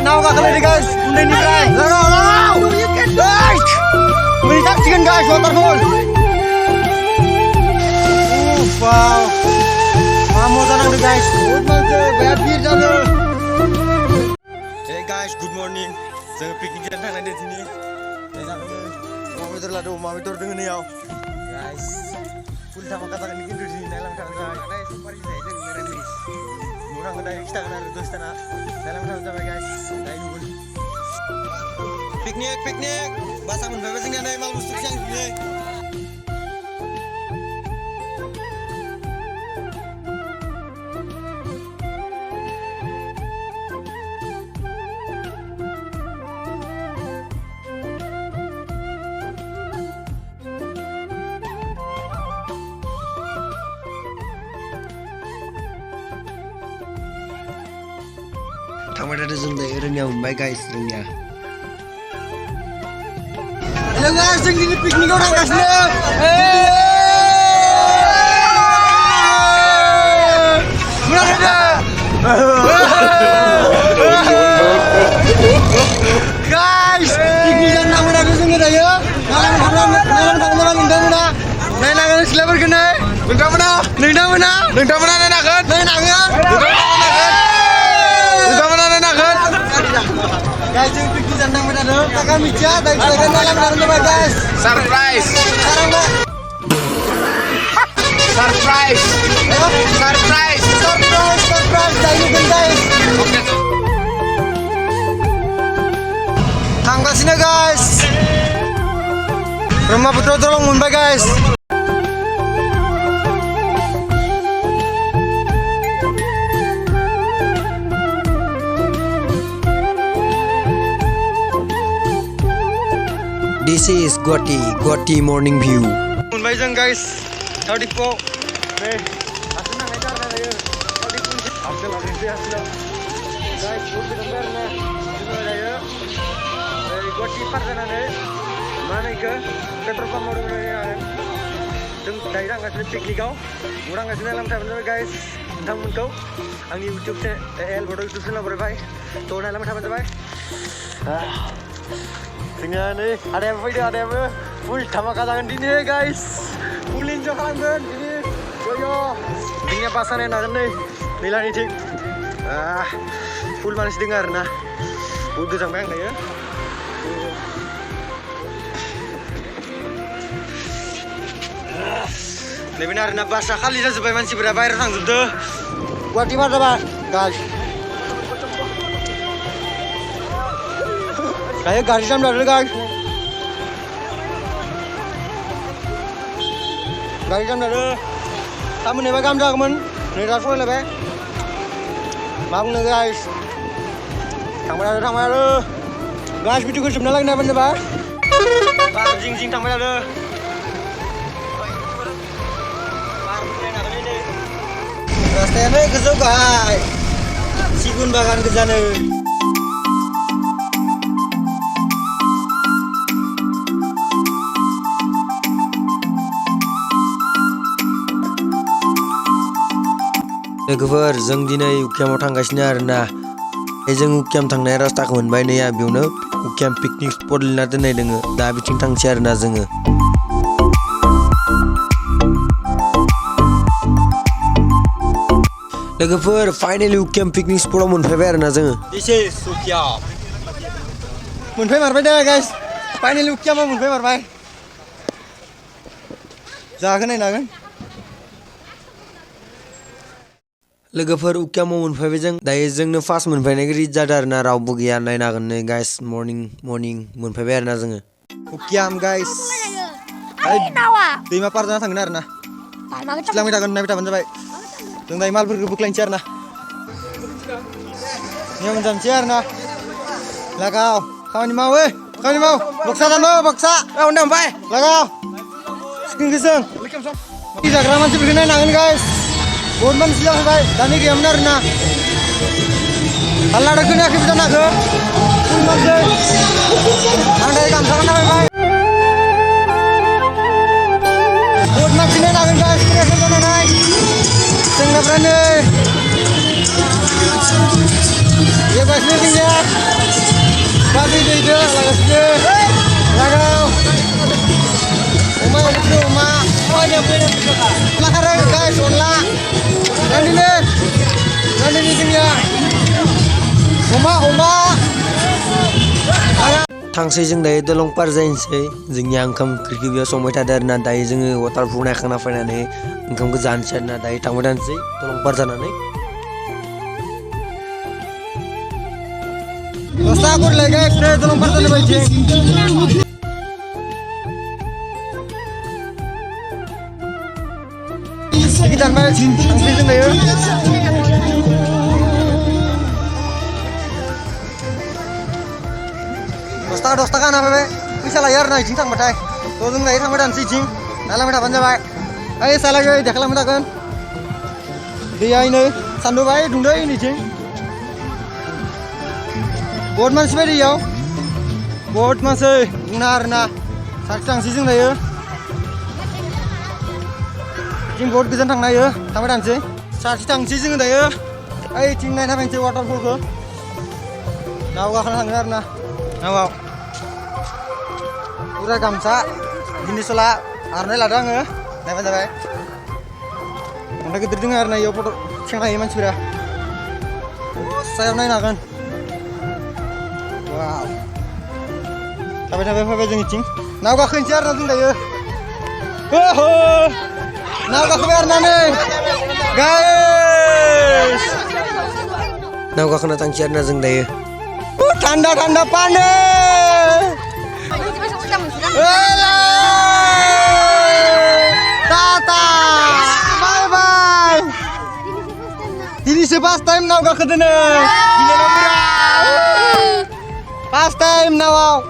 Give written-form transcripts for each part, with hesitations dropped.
Now gagalin guys, udah Lalau. Guys, menyaksikan guys waterfall. Wow, kamu tenang deh guys. Banjir jatuh. Hey guys, good morning. Saya piknik jalan di sini. Mau itu dengan ya. Guys, full sama kata ini di sini dalam guys. Murang kita kena terus tanah. Dalam guys. Piknik. Bahasa menbebas ini ada mal musik yang ini. Tamat ada zoom dari renyah umbai guys renyah. Halo guys, ini piknik orang kasih. Guys, piknik yang namun ada sini dah ya. Nalang selebar kena. Nengda mana? Guys, yung piknik sandang menado, kakak Micha, dari sebagian dalam dalam guys. Surprise! Sekarang mbak. Surprise! Dari mungkin guys. Tanggal sini guys. Rumah Putra tolong mbak guys. This is Goti morning view. Mun baijang guys. Tadi po. Asal nang edar na layo. Tadi pun asal ada dia asal. Guys, food gambar na. Dino layo. Dari Goti par na na. Mana ke? Petrol pump modu na ya. Tung daerah ngasih piknik kau. Murang ngasih dalam taman guys. Tang muntau. Ang YouTube se el bodo itu sana berbai. To dalam taman berbai. Dengan ini ada apa? Full dhamaका जागोन दिनै guys. Full enjoy खालामगोन दिनै. Yo. Dinnya pasannya nagan nih. Nilai tik. Full manis dengar nah. Udah sampai enggak ya? Benar na bahasa kali saja supaya masih berapa air sang sudah. Buat di mana Pak? Guys. Kayak garis jam dulu guys. Garis jam dulu. Kamu nih bagam jagoan. Nih rasanya lebih. Mau nih guys. Tambah ada. Guys video kerja lagi nih benda Pak. Jing tambah ada. Rasanya kesel guys. Sikun bagan ke sana. Logoफोर जों दिनै उकियामाव थांगासिनो आरोना जों उकियाम थांनाय रास्ताखौ मोनबाय नै बेयावनो उकियाम picnic spot लिरना दोननाय दोङो दा बिथिं थांसै आरोना जोङो लोगोफोर फाइनाली उकियाम पिकनिक स्पटआव मोनफैबाय आरोना जोङो This is उकियाम मोनफैमारबाय दे गाइस फाइनाली उकियामाव मोनफैमारबाय जागोन नायनांगोन लोगोफोर उकियामाव मोनफैबाय जों दायो जोंनो फार्स्ट मोनफैनाय रिच जादों आरोना रावबो गैया नायनो हागोन नै गाइस मर्निं मोनफैबाय आरोना जोङो उकियाम गाइस दैमा पार जाना थांगोन आरोना सिलांबाय थागोन नायबाय थाबानो जाबाय जों दायो मालफोरखौ बोख्लायनोसै आरोना नियम जानोसै आरोना लागाव खामानि माव बक्सा दानो बक्सा उन्दै ओमफ्राय लागाव स्क्रिन गोजों जाग्रा मानसिफोरखौ नायनांगोन गाइस बहुत मानसि जाफैबाय दानि गैयामोन आरोना हाल्ला खोनायाखै जानो हागौ फुल मानसि आं दायो गामसा गानना फैबाय बहुत मानसि नायनांगोन गाइस खोनायाखै जानानै सेंग्राफ्रानो बेबायदिनो जोंनिया Babi ide lagasnya. Lagau. Uma itu uma. Oh dia punya juga. Lakare guys, onla. Nandini tingnya. Uma. थांसै जों दायो दलंपार जाहैनोसै जोंनिया ओंखाम ओंख्रिखौ बेयाव संबाय थादों आरोना दायो जोङो वाटारफुल नायखांना फैनानै ओंखामखौ जानोसै आरोना दायो थांबाय थानोसै दलंपार जानानै Dosa aku lagi guys, dolongpaar जानो बायदि Kita main tangsih जों दायो दस थाखा ना बे फैसा लायो आरो ना इथिं थांबाथाय थ' जों दायो थांबाय थानोसै इथिं नायलांबाय थाबानो जाबाय ओइ सालागै देखायलांबाय थागोन दैया इनै सान्दुं बाय दुंदो इनिथिं बहुत मानसि बायदि इयाव बहुत मानसि बुंना आरोना सानसे थांसै जों दायो इथिं बहुत गोजान थांनो हायो थांबाय थानोसै सानसे थांसै जोङो दायो ओइथिं नायना फैनोसै वाटारफलखौ नाव गाखोना थांगोन आरोना नावाव Udah gamsa, gini sola, arnai ladang ya, naik aja baik. Udah kita dengar arnai yo foto, cengkai iman sih saya arnai nakan. Wow. Tapi jengicing. Nah gak kencar nanti dah ya. Nah gak kebar nih, guys. Nah gak kena tangciar nazeng dah ya. Tanda panen. Tata, bye. Ini first time now gak ketemu. First time now.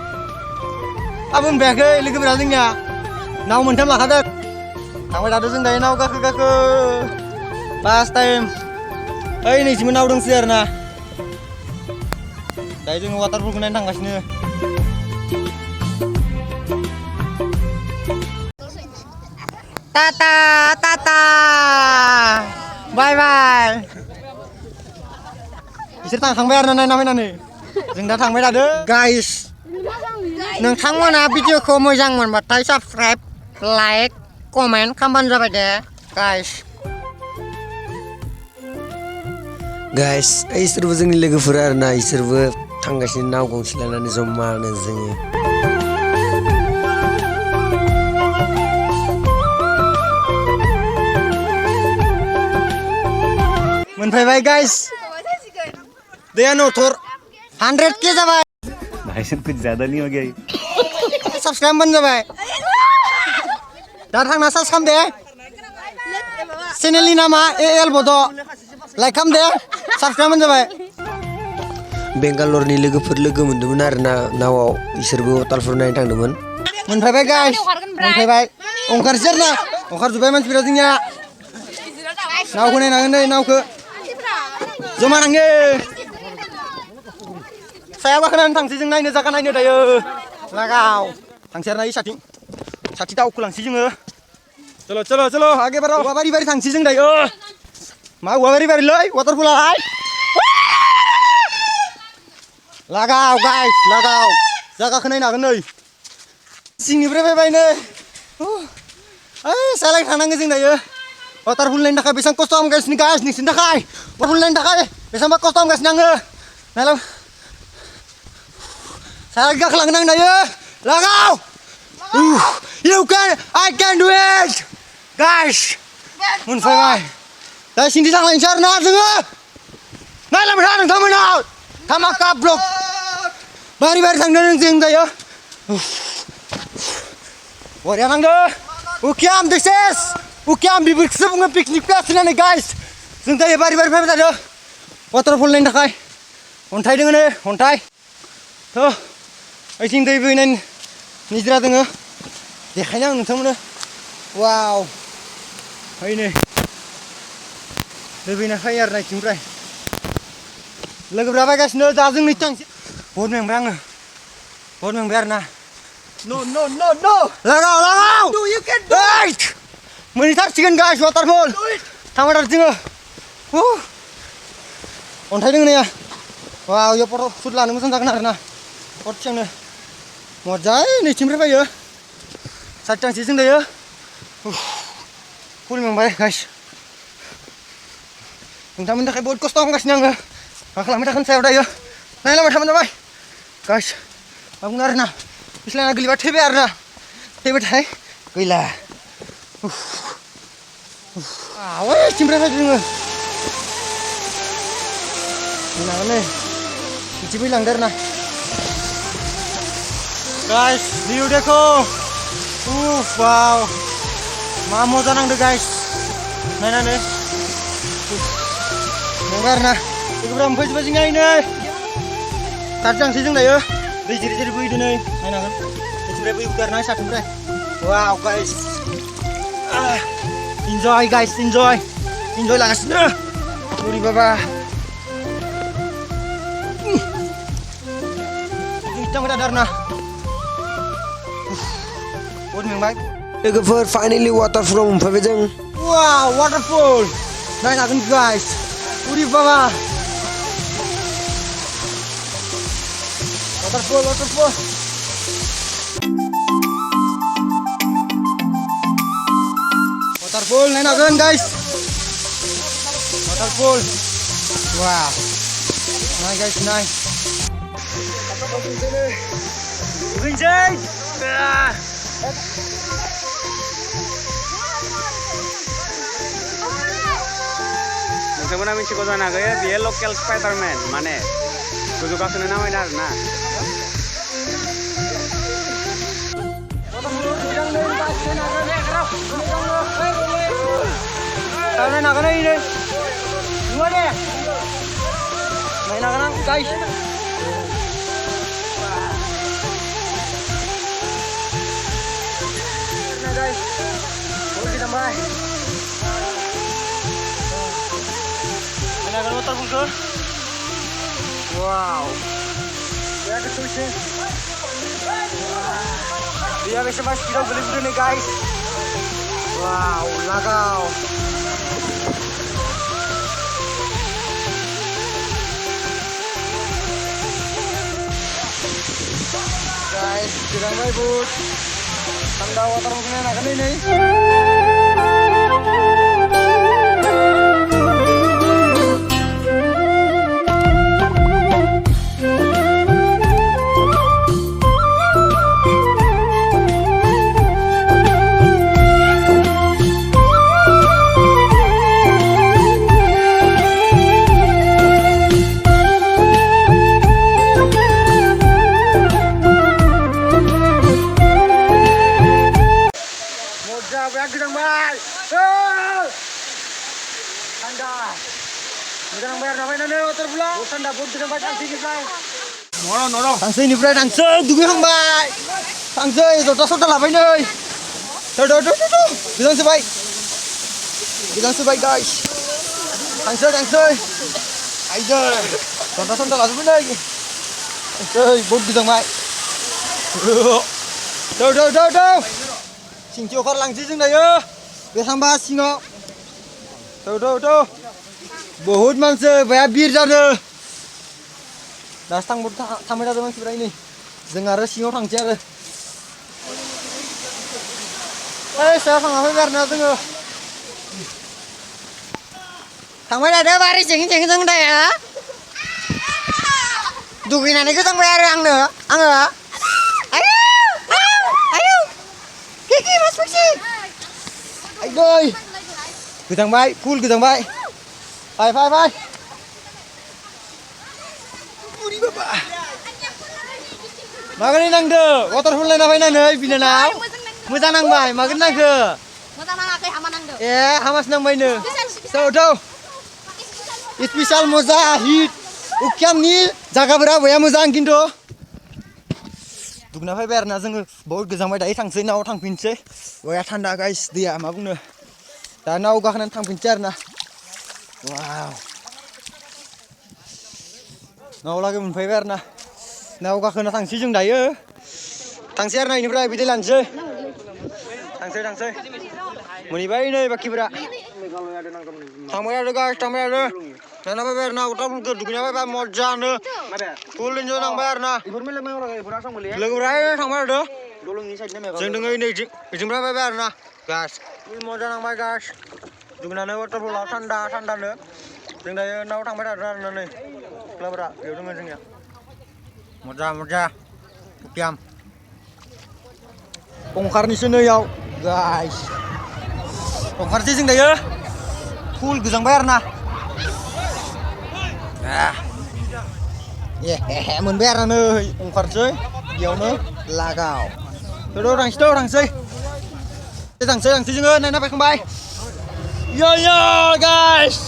Abang bega, lagi beralingnya. Now mentam lah ada. Kamu ada sing dari now gak ke. First time. Ini cuma now dong siar na. Dari jeng waterfall kunain tanggasnya. Tata, bye. Isir थांबाय आरो नायना फैनानै जों दा थांबाय थादों guys नोंथांमोना भिडिअखौ मोजां मोनबाथाय साबस्क्राइब लाइक कमेन्ट खालामबानो जाबाय दे गाइस इसोरबो जोंनि लोगोफोर आरोना इसोरबो थांगासिनो नाव गंसे लानानै जमानो जोङो मोनफैबाय गाइस दैया नथर 100k जाबाय भाई साहब कुछ ज्यादा नहीं हो गया ये सब्सक्राइब बन जाबाय दा थांना सार्च खालाम दे चेनेलनि नामा एएल बड लाइक खालाम दे सब्सक्राइब बन जाबाय बेंगालरनि लोगोफोर लोगो मोन्दोंमोन आरोना नावाव इसोरबो वाटारफल नायनो थांदोंमोन मोनफैबाय गाइस मोनफैबाय ओंखारसै आरोना ओंखारजोब्बाय मानसिफोरा जोंनिया नावखौ नायनांगोन दै नावखौ जमा थांनो सायाव गाखोनानै थांसै जों नायनो जागा नायनो दायो लागाव थांसै आरोना साथि दावखोलांसै जोङो चलो आगे बारो औवाबारि थांसै जों दायो मा औवाबारिलै वाटारफलाय लागाव गाइस लागाव जागाखौ नायनो हागोन नै सिंनिफ्राय फैबाय नै सालाय थांनांगौ जों दायो वाटारफल नायनो थाखाय बेसेबां खस्थ' खालामगासिनो गाइस नोंसोरनि थाखाय वाटारफल नायनो थाखाय बेसेबांबा खस्थ' खालामगासिनो आङो नायलां सालाय गाखोलांनो आं दायो लागाव I can do it guys मोनफैबाय दा सिंथि थांलायनोसै आरोना जोङो नायलांबाय था नोंथांमोनाव धामाका ब्लग बारि थांदों जों दायो बरिया नांदों उकियाम बेफोरखौसो बुङो पिकनिक प्लेस होननानै गाइस जों दायो बारि फैबाय थादों वाटारफल नायनो थाखाय अन्थाइ दङ नै अन्थाइ थ' ओइथिं दै बोहैनाय निजोरा दङ देखायनो आं नोंथांमोननो वाव ओइ नै दै बोहैनाय फैयो आरो नायथिंनिफ्राय लोगोफ्रा बायगासिनो दा जों नै थांसै बहुत मेंबाय आङो बहुत मेंबाय आरोना No लगाव you can do it मोनहैथारसिगोन गाइस वाटारफल थांबाय थादों जोङो अन्थाइ दङ नै वाव इयाव फट' सुट लानो मोजां जागोन आरोना हरसेयावनो मजाय नैथिंनिफ्राय फैयो सातथांसो जों दायो फुल मोनबाय गाइस नोंथांमोननि थाखाय बहुद खस्थ' खालामगासिनो आङो मा खालामबाय थागोन सायाव दायो नायलांबाय थाबानो जाबाय गाइस मा बुङो आरोना बिस्लायना गोलैबा थैबाय आरोना थैबाथाय गैला आवै थिंनिफ्राय फैदों जोङो फैलांगोन नै बिदि फैलांदो आरोना गाइस भिउ देखो वाव मा मजा नांदो गाइस नायनानै नंगौ आरोना बेफोरा फैजोबबाय जोंनिया नै सातजांसो जों दायो दै जिरि जिरि बोहैदो नै नायनो हागोन बेनिफ्राय बोहैबोदो आरोना साथिंनिफ्राय वाव गाइस इन्जय गाइस इन्जय लागासिनो बुरि बाबा बिथांमोना आरोना बहुद मेंबाय लोगोफोर फाइनालि वाटारफलाव मोनफैबाय जों वाव वाटारफल नायनो हागोन गाइस बुरि बाबा waterfall naik nagan guys waterfall wow naik guys naik Ginjai नोंथांमोना मिथिगौ जानो हागौ बेयो लकेल स्पाइडारमेन माने गोजौ गाखोनो नामायना आरोना naik nagan ini dua deh naik nagan guys nah guys boleh ditambah naik nagan motor bungsu wow ya ketusnya dia bisa mas kita beli nih guys wow lagau guys kita main bud tanda waterfallnya nakan ini Tangsैनिफ्राय tangsै दुगैखांबाय tangsै जथा सथा लाबाय नै गोजांसोबाय guys tangsै आइजो जथा सथा लाजोबबाय नै tangsै बहुत गोजांबाय सिंथिं ओंखारलांसै जों दायो बेसांबा सिङाव बहुत मानसि बाया बिर जादों दासो थांबाय थादों मानसिफ्रा नै जों आरो सिङाव थांसै आरो सायाव थांना फैबाय आरोना जोङो थांबाय थादों बारि जें जों दाया दुगैनानै गोजांबाय आरो आङो आयौ किकि मासफैसै आइदै गोजांबाय फुल गोजांबाय फाय बुरि बाबा मागोनै नांदो वाटारफल नायना फैनानै बिनानाव मोजां नांबाय मागोन नांखो मोजां नाङाखै हामा नांदो ए हामासो नांबायनो थौ स्पेशल मजा हिट उकियामनि जागाफोरा बया मोजां खिन्थु दुगैना फैबाय आरोना जोङो बहुत गोजांबाय दायो थांसै नाव थांफिनसै बया थान्दा गाइस दैया मा बुंनो दा नाव गाखोनानै थांफिनसै आरोना वाव नाव लागै मोनफैबाय आरोना नाव गाखोना थांसै जों दायो थांसै आरोना इनिफ्राय बिदै लानोसै थांसै मोनहैबाय नै बाखिफोरा थांबाय आरो guys Karena apa biar na utar pun dukungnya apa moja ne. Ada. Full enjoy nang bayar na. Ibur mele mang orang ibur asam beli ya. Lagu raya nang bayar dah. Dolong ni side na Jeng dengar ini jeng berapa bayar na. Gas. Full moja nang bayar gas. Dukungnya ne water full tanda ne. Jeng dah na utang bayar na ne. Lagu raya. Yo dengar jeng ya. Moja. Kiam. Ongkar ni sini ya, guys. Ongkar sih jeng dah ya. Full guzang bayar na. Mình bé ra nơi ông phật dưới nhiều nữa là gạo từ đâu thằng xây thằng xây chừng ơi này nó phải không bay yo guys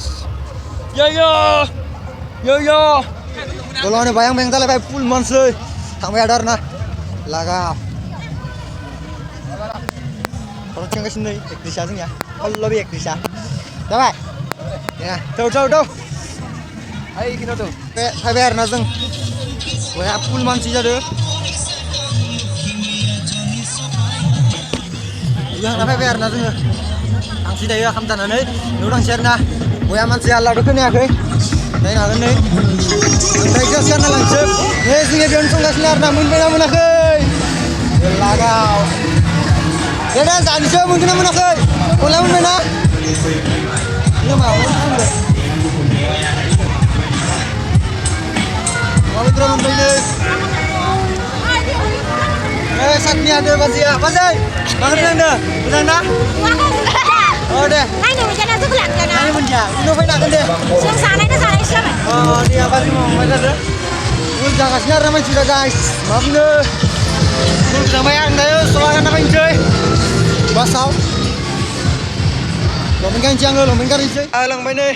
yo kalau ini bayang tali bay full monster thằng bé đar na là gạo kalau chừng cái sini ekdisa sih ya kalau lebih ekdisa coba ya đâu Hai kita tuh. Phải bayar na dừng với full monster ra được yang na phải bayar na dừng thằng si đây không tàn đấy nếu đang xem na với monster là được cái này đây là cái này đây cho xem là làm chớp đây sini biar sung gas nar na mun bena khơi là gạo đây đang dàn chớp mun bena khơi còn làm mun bena nhưng mà Kalau drone ini, saknya ada pasti ya, pasti. Makan dah, benar dah. Oh deh. Hai người dân rất lạnh rồi Ini nè. pun ya, ini phải nak deh. Sương sáng nay nó ra đây sớm rồi. Oh, ini apa sih mau macam dah? Gue jangan sinar ramai sudah guys. Maaf nih. Gue sudah bayar dah, soalnya nak enjoy. Basau. Lo main kancing lo main kancing. Alang main ni.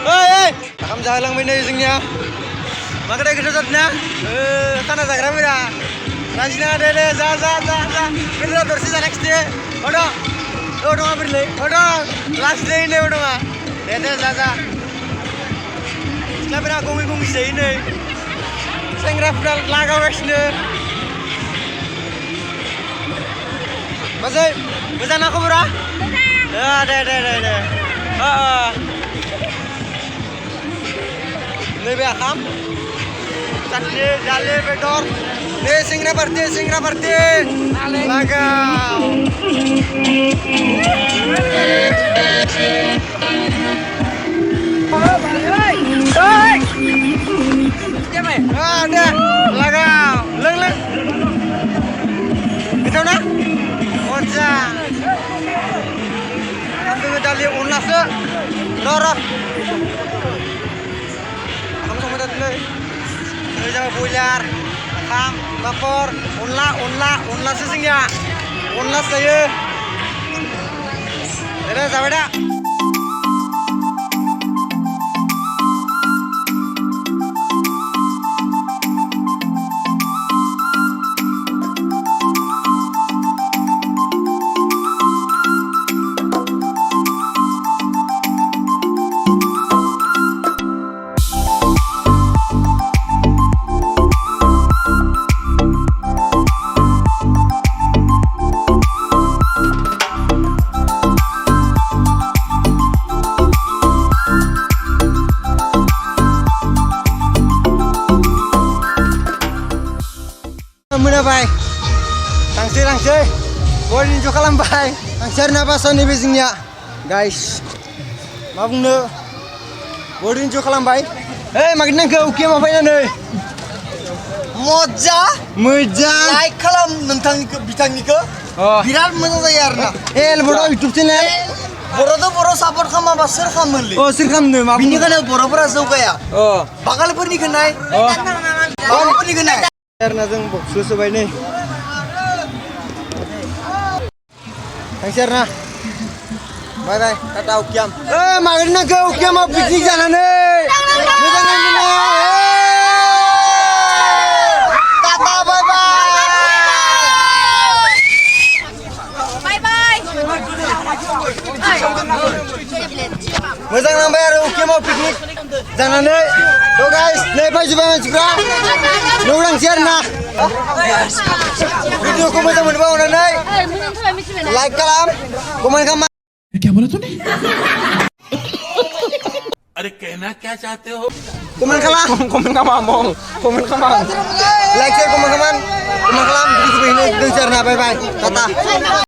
Hey, kamu jalan main ni singnya. Makanya kita jadinya, karena zagram dah. Rajina deh, za. Kita terus next day. Udah beri, last day ini udah. Deh, za. Setelah berapa gumi sih ini. Sengra final laga wes ni. Masih, aku berah? Ya, deh. Lebih akam. Sate, jale, bedor. Singra berarti. Laga. Ada. Laga. Leng. Itu na? Oja. Kambing jale ulas se. Lorok. Kamu sama datang ini jangan buyar, ham, lapor, unla sesing ya, unla saya. Ada sampai dah. Muna bay, tangsi, boleh juga kalam bay, tangsi napa soni bisingnya, guys, maafin deh, boleh juga kalam bay, makin nangke uki apa ini nih, moja, like kalam nentang bitang nika, viral mana saya arna, leboro YouTube channel, boro support kama basir kamel, sir kam nih, maafin, ini kan boro suka ya, bakal pergi kenai, bakal pergi kenai. Karena jeng susu bay nih. Thanks na. Bye. Kata ukiam. Makin na ke ukiam mau piknik jalan nih. Jangan gini. Kata bye. Masa nambah ukiam mau piknik jalan nih. Tuh guys, lepas juga. Orang share na. Video ko masa mun bawa nanai. Like kalam. Komen kamu. क्या बोला तूने Komen kalah. Komen ka mamong. Komen ka mang. Like share komen kaman. Komen kalam. Jadi ini dengar bye bye. Tata.